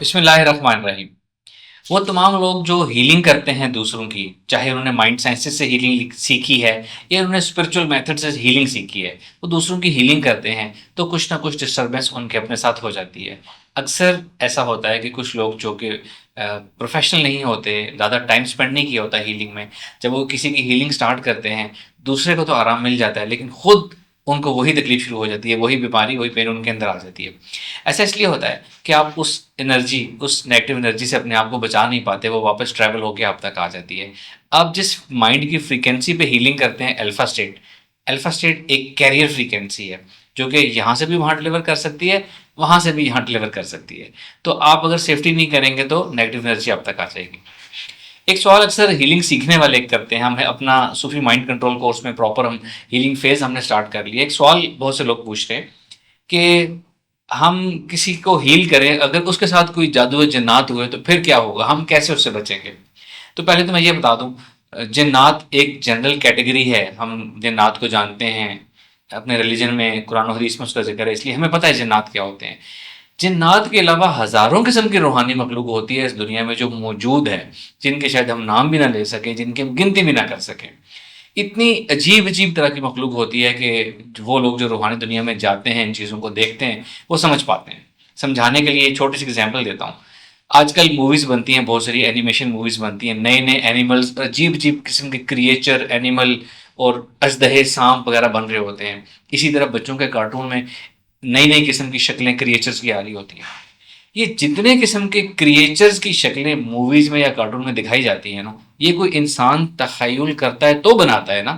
बिस्मिल्लाहिर्रहमानिर्रहीम। वो तमाम लोग जो हीलिंग करते हैं दूसरों की, चाहे उन्होंने माइंड साइंसेस से हीलिंग सीखी है या उन्होंने स्पिरिचुअल मेथड से हीलिंग सीखी है, वो दूसरों की हीलिंग करते हैं तो कुछ ना कुछ डिस्टर्बेंस उनके अपने साथ हो जाती है। अक्सर ऐसा होता है कि कुछ लोग जो कि प्रोफेशनल नहीं होते, ज़्यादा टाइम स्पेंड नहीं किया होता हीलिंग में, जब वो किसी की हीलिंग स्टार्ट करते हैं, दूसरे को तो आराम मिल जाता है लेकिन खुद उनको वही तकलीफ शुरू हो जाती है, वही बीमारी, वही पेन उनके अंदर आ जाती है। ऐसा इसलिए होता है कि आप उस एनर्जी, उस नेगेटिव एनर्जी से अपने आप को बचा नहीं पाते, वो वापस ट्रैवल होके आप तक आ जाती है। आप जिस माइंड की फ्रीक्वेंसी पे हीलिंग करते हैं, अल्फा स्टेट एक कैरियर फ्रीक्वेंसी है जो कि यहाँ से भी वहाँ डिलीवर कर सकती है, वहाँ से भी यहाँ डिलीवर कर सकती है। तो आप अगर सेफ्टी नहीं करेंगे तो नेगेटिव एनर्जी आप तक आ जाएगी। एक सवाल अक्सर हीलिंग सीखने वाले करते हैं, हम अपना सूफी माइंड कंट्रोल कोर्स में प्रॉपर हम हीलिंग फेज हमने स्टार्ट कर लिया। एक सवाल बहुत से लोग पूछ रहे हैं कि हम किसी को हील करें, अगर उसके साथ कोई जादू जन्नात हुए तो फिर क्या होगा, हम कैसे उससे बचेंगे। तो पहले तो मैं ये बता दूं, जन्नात एक जनरल कैटेगरी है, हम जन्नात को जानते हैं, अपने रिलीजन में कुरान और हदीस में उसका जिक्र है, इसलिए हमें पता है जन्नात क्या होते हैं। जिन्नात के अलावा हजारों किस्म की रूहानी मखलूक होती है इस दुनिया में जो मौजूद है, जिनके शायद हम नाम भी ना ले सकें, जिनकी हम गिनती भी ना कर सकें। इतनी अजीब अजीब तरह की मखलूक होती है कि वो लोग जो रूहानी दुनिया में जाते हैं, इन चीज़ों को देखते हैं, वो समझ पाते हैं। समझाने के लिए एक छोटी सी एग्जाम्पल देता हूँ। आजकल मूवीज़ बनती हैं, बहुत सारी एनिमेशन मूवीज़ बनती हैं, नए नए एनिमल्स, अजीब अजीब किस्म के क्रिएचर, एनिमल और अजदहे, सांप वगैरह बन रहे होते हैं। इसी तरह बच्चों के कार्टून में नई नई किस्म की शक्लें क्रिएचर्स की आ रही होती हैं। ये जितने किस्म के क्रिएचर्स की शक्लें मूवीज में या कार्टून में दिखाई जाती हैं ना, ये कोई इंसान तखय्युल करता है तो बनाता है ना।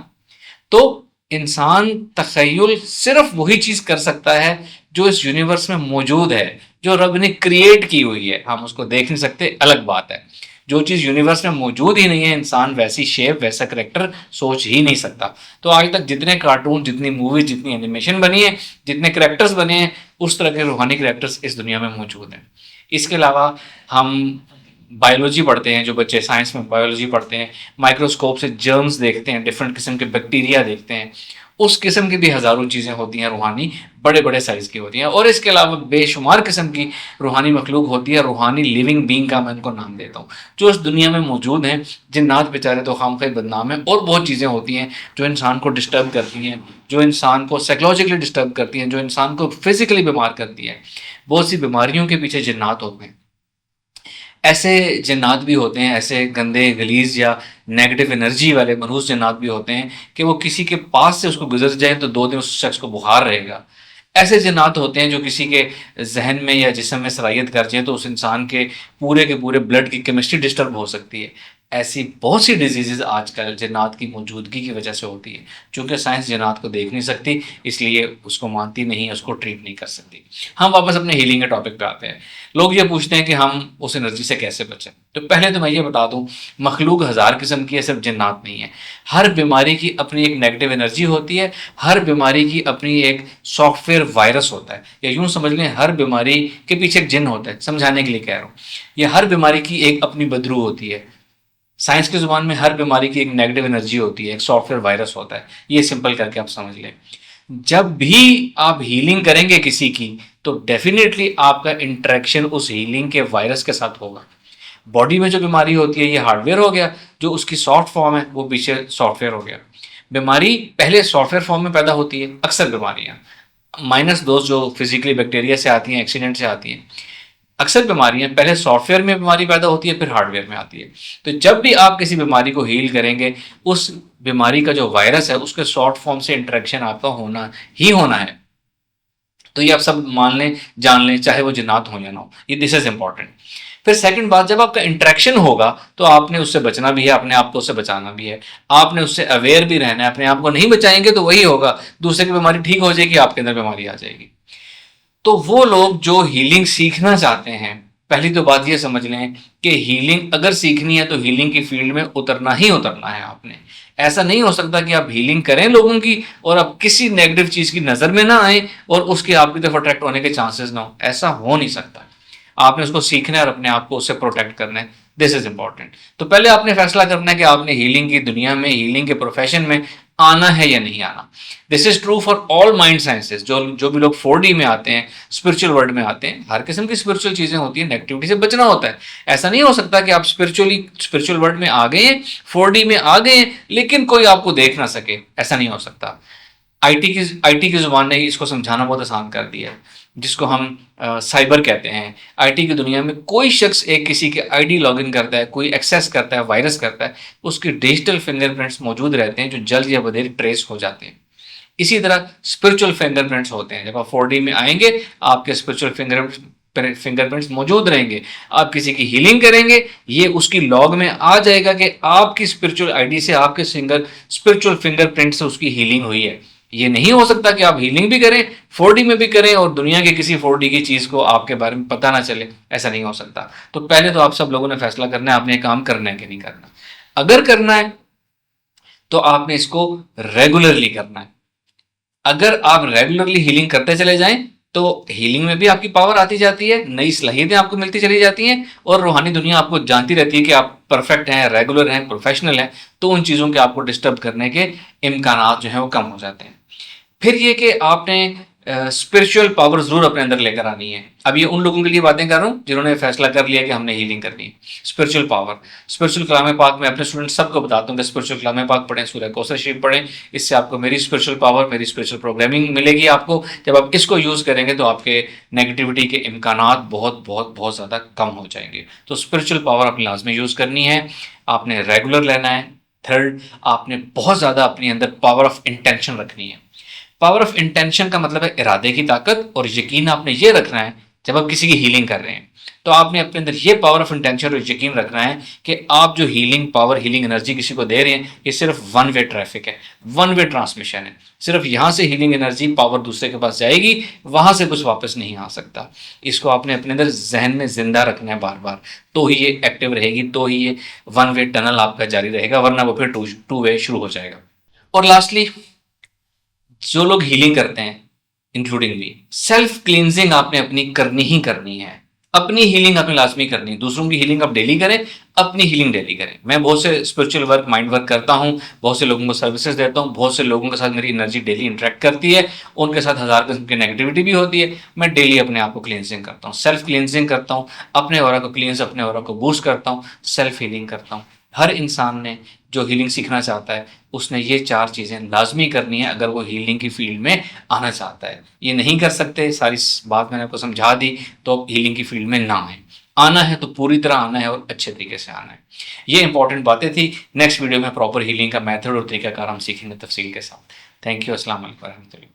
तो इंसान तखय्युल सिर्फ वही चीज कर सकता है जो इस यूनिवर्स में मौजूद है, जो रब ने क्रिएट की हुई है। हम उसको देख नहीं सकते, अलग बात है। जो चीज़ यूनिवर्स में मौजूद ही नहीं है, इंसान वैसी शेप, वैसा करेक्टर सोच ही नहीं सकता। तो आज तक जितने कार्टून, जितनी मूवीज, जितनी एनिमेशन बनी है, जितने करेक्टर्स बने हैं, उस तरह के रूहानी करेक्टर्स इस दुनिया में मौजूद हैं। इसके अलावा हम बायोलॉजी पढ़ते हैं, जो बच्चे साइंस में बायोलॉजी पढ़ते हैं, माइक्रोस्कोप से जर्म्स देखते हैं, डिफरेंट किस्म के बैक्टीरिया देखते हैं, उस किस्म की भी हज़ारों चीज़ें होती हैं रूहानी, बड़े बड़े साइज़ की होती हैं। और इसके अलावा बेशुमार किस्म की रूहानी मखलूक होती है, रूहानी लिविंग बींग का मैं इनको नाम देता हूँ, जो इस दुनिया में मौजूद हैं। जिन्नात बेचारे तो खामखा बदनाम हैं, और बहुत चीज़ें होती हैं जो इंसान को डिस्टर्ब करती हैं, जो इंसान को साइकोलॉजिकली डिस्टर्ब करती हैं, जो इंसान को फिजिकली बीमार करती हैं। बहुत सी बीमारियों के पीछे जिन्नात होते हैं। ऐसे जन्नात भी होते हैं, ऐसे गंदे गलीज या नेगेटिव एनर्जी वाले मनहूस जन्नात भी होते हैं कि वो किसी के पास से उसको गुजर जाए तो 2 दिन उस शख्स को बुखार रहेगा। ऐसे जन्नात होते हैं जो किसी के जहन में या जिस्म में सरायत कर जाए तो उस इंसान के पूरे ब्लड की केमिस्ट्री डिस्टर्ब हो सकती है। ऐसी बहुत सी डिजीजेज आजकल जन्नात की मौजूदगी की वजह से होती है। चूंकि साइंस जन्नात को देख नहीं सकती, इसलिए उसको मानती नहीं है, उसको ट्रीट नहीं कर सकती। हम वापस अपने हीलिंग के टॉपिक पे आते हैं। लोग ये पूछते हैं कि हम उस एनर्जी से कैसे बचें। तो पहले तो मैं ये बता दूं, मखलूक हज़ार किस्म की है, सिर्फ जिन्नात नहीं है। हर बीमारी की अपनी एक नेगेटिव एनर्जी होती है, हर बीमारी की अपनी एक सॉफ्टवेयर वायरस होता है, या यूं समझ लें हर बीमारी के पीछे एक जिन होता है। समझाने के लिए कह रहा हूँ, ये हर बीमारी की एक अपनी बदरू होती है। साइंस की जुबान में हर बीमारी की एक नेगेटिव एनर्जी होती है, एक सॉफ्टवेयर वायरस होता है। ये सिंपल करके आप समझ लें। जब भी आप हीलिंग करेंगे किसी की, तो डेफिनेटली आपका इंटरेक्शन उस हीलिंग के वायरस के साथ होगा। बॉडी में जो बीमारी होती है, ये हार्डवेयर हो गया, जो उसकी सॉफ्ट फॉर्म है वो पीछे सॉफ्टवेयर हो गया। बीमारी पहले सॉफ्टवेयर फॉर्म में पैदा होती है, अक्सर बीमारियां माइनस दोस्त जो फिजिकली बैक्टीरिया से आती हैं, एक्सीडेंट से आती हैं। अक्सर बीमारियां पहले सॉफ्टवेयर में बीमारी पैदा होती है, फिर हार्डवेयर में आती है। तो जब भी आप किसी बीमारी को हील करेंगे, उस बीमारी का जो वायरस है उसके सॉफ्ट फॉर्म से इंटरेक्शन आपका होना ही होना है। तो ये आप सब मान लें, जान लें, चाहे वो जिन्नात हो या ना हो, ये दिस इज इंपॉर्टेंट। फिर सेकंड बात, जब आपका इंटरेक्शन होगा तो आपने उससे बचना भी है, अपने आप को उससे बचाना भी है, आपने उससे अवेयर भी रहना है। अपने आप को नहीं बचाएंगे तो वही होगा, दूसरे की बीमारी ठीक हो जाएगी, आपके अंदर बीमारी आ जाएगी। तो वो लोग जो हीलिंग सीखना चाहते हैं, पहली तो बात ये समझ लें कि हीलिंग अगर सीखनी है तो हीलिंग की फील्ड में उतरना ही उतरना है आपने। ऐसा नहीं हो सकता कि आप हीलिंग करें लोगों की और आप किसी नेगेटिव चीज की नजर में ना आए और उसके आपकी तरफ अट्रैक्ट होने के चांसेस ना हो। ऐसा हो नहीं सकता। आपने उसको सीखना है और अपने आप को उससे प्रोटेक्ट करना है। This is important. तो पहले आपने फैसला करना है कि आपने हीलिंग की दुनिया में, हीलिंग के प्रोफेशन में आना है या नहीं आना। This is true for all mind sciences. जो भी लोग 4D में आते हैं, स्पिरिचुअल वर्ल्ड में आते हैं, हर किस्म की स्पिरिचुअल चीजें होती है, नेगेटिविटी से बचना होता है। ऐसा नहीं हो सकता कि आप स्पिरिचुअल वर्ल्ड में आ गए हैं, 4D में आ गए हैं, लेकिन कोई आपको देख ना सके, ऐसा नहीं हो सकता। आईटी की जुबान ने इसको समझाना बहुत आसान कर दिया है, जिसको हम साइबर कहते हैं। आईटी की दुनिया में कोई शख्स एक किसी के आईडी लॉगिन करता है, कोई एक्सेस करता है, वायरस करता है, उसके डिजिटल फिंगरप्रिंट्स मौजूद रहते हैं जो जल्द या बदेर ट्रेस हो जाते हैं। इसी तरह स्पिरिचुअल फिंगरप्रिंट्स होते हैं। जब आप 4D में आएंगे, आपके स्पिरिचुअल फिंगरप्रिंट्स मौजूद रहेंगे। आप किसी की हीलिंग करेंगे, ये उसकी लॉग में आ जाएगा कि आपकी स्पिरिचुअल आईडी से, आपके स्पिरिचुअल फिंगरप्रिंट से उसकी हीलिंग हुई है। ये नहीं हो सकता कि आप हीलिंग भी करें, 4D में भी करें, और दुनिया के किसी 4D की चीज को आपके बारे में पता ना चले। ऐसा नहीं हो सकता। तो पहले तो आप सब लोगों ने फैसला करना है आपने काम करना है कि नहीं करना। अगर करना है तो आपने इसको रेगुलरली करना है। अगर आप रेगुलरली हीलिंग करते चले जाएं तो हीलिंग में भी आपकी पावर आती जाती है, नई सलाहियतें आपको मिलती चली जाती हैं, और रूहानी दुनिया आपको जानती रहती है कि आप परफेक्ट हैं, रेगुलर हैं, प्रोफेशनल हैं। तो उन चीज़ों के आपको डिस्टर्ब करने के इम्कानात जो हैं वो कम हो जाते हैं। फिर ये कि आपने स्पिरिचुअल पावर जरूर अपने अंदर लेकर आनी है। अब ये उन लोगों के लिए बातें कर रहा हूँ जिन्होंने फैसला कर लिया कि हमने हीलिंग करनी है। स्पिरिचुअल पावर, स्पिरिचुअल कलाम पाक में अपने स्टूडेंट सबको बताता हूँ कि स्पिरिचुअल कलाम पाक पढ़ें, सूरह कौसर शरीफ पढ़ें। इससे आपको मेरी स्पिरिचुअल पावर, मेरी स्पिरिचुअल प्रोग्रामिंग मिलेगी। आपको जब आप इसको यूज़ करेंगे तो आपके नेगेटिविटी के इम्कानात बहुत बहुत बहुत ज़्यादा कम हो जाएंगे। तो स्पिरिचुअल पावर अपनी लाजमी यूज़ करनी है, आपने रेगुलर लेना है। थर्ड, आपने बहुत ज़्यादा अपने अंदर पावर ऑफ इंटेंशन रखनी है। पावर ऑफ इंटेंशन का मतलब है इरादे की ताकत, और यकीन आपने ये रखना है जब आप किसी की हीलिंग कर रहे हैं तो आपने अपने अंदर ये पावर ऑफ इंटेंशन और यकीन रखना है कि आप जो हीलिंग पावर, हीलिंग एनर्जी किसी को दे रहे हैं, ये सिर्फ वन वे ट्रैफिक है, वन वे ट्रांसमिशन है। सिर्फ यहाँ से हीलिंग एनर्जी पावर दूसरे के पास जाएगी, वहाँ से कुछ वापस नहीं आ सकता। इसको आपने अपने अंदर जहन में जिंदा रखना है बार बार, तो ही ये एक्टिव रहेगी, तो ही ये वन वे टनल आपका जारी रहेगा, वरना वो फिर टू वे शुरू हो जाएगा। और लास्टली, जो लोग हीलिंग करते हैं इंक्लूडिंग मी, सेल्फ क्लींजिंग आपने अपनी करनी ही करनी है। अपनी हीलिंग आपने लाजमी करनी है। दूसरों की हीलिंग आप डेली करें, अपनी हीलिंग डेली करें। मैं बहुत से स्पिरिचुअल वर्क, माइंड वर्क करता हूँ, बहुत से लोगों को सर्विसेज देता हूँ, बहुत से लोगों के साथ मेरी एनर्जी डेली इंटरेक्ट करती है, उनके साथ हज़ार किस्म की नेगेटिविटी भी होती है। मैं डेली अपने आप को क्लींजिंग करता हूँ, सेल्फ क्लींजिंग करता हूँ, अपने ऑरा को क्लींस, अपने ऑरा को बूस्ट करता हूँ, सेल्फ हीलिंग करता हूँ। हर इंसान ने जो हीलिंग सीखना चाहता है उसने ये 4 चीज़ें लाजमी करनी है अगर वो हीलिंग की फील्ड में आना चाहता है। ये नहीं कर सकते, सारी बात मैंने आपको समझा दी, तो अब हीलिंग की फील्ड में ना आए। आना है तो पूरी तरह आना है और अच्छे तरीके से आना है। ये इंपॉर्टेंट बातें थी। नेक्स्ट वीडियो में प्रॉपर हीलिंग का मेथड और तरीकाकार हम सीखेंगे तफसील के साथ। Thank you. अस्सलाम वालेकुम।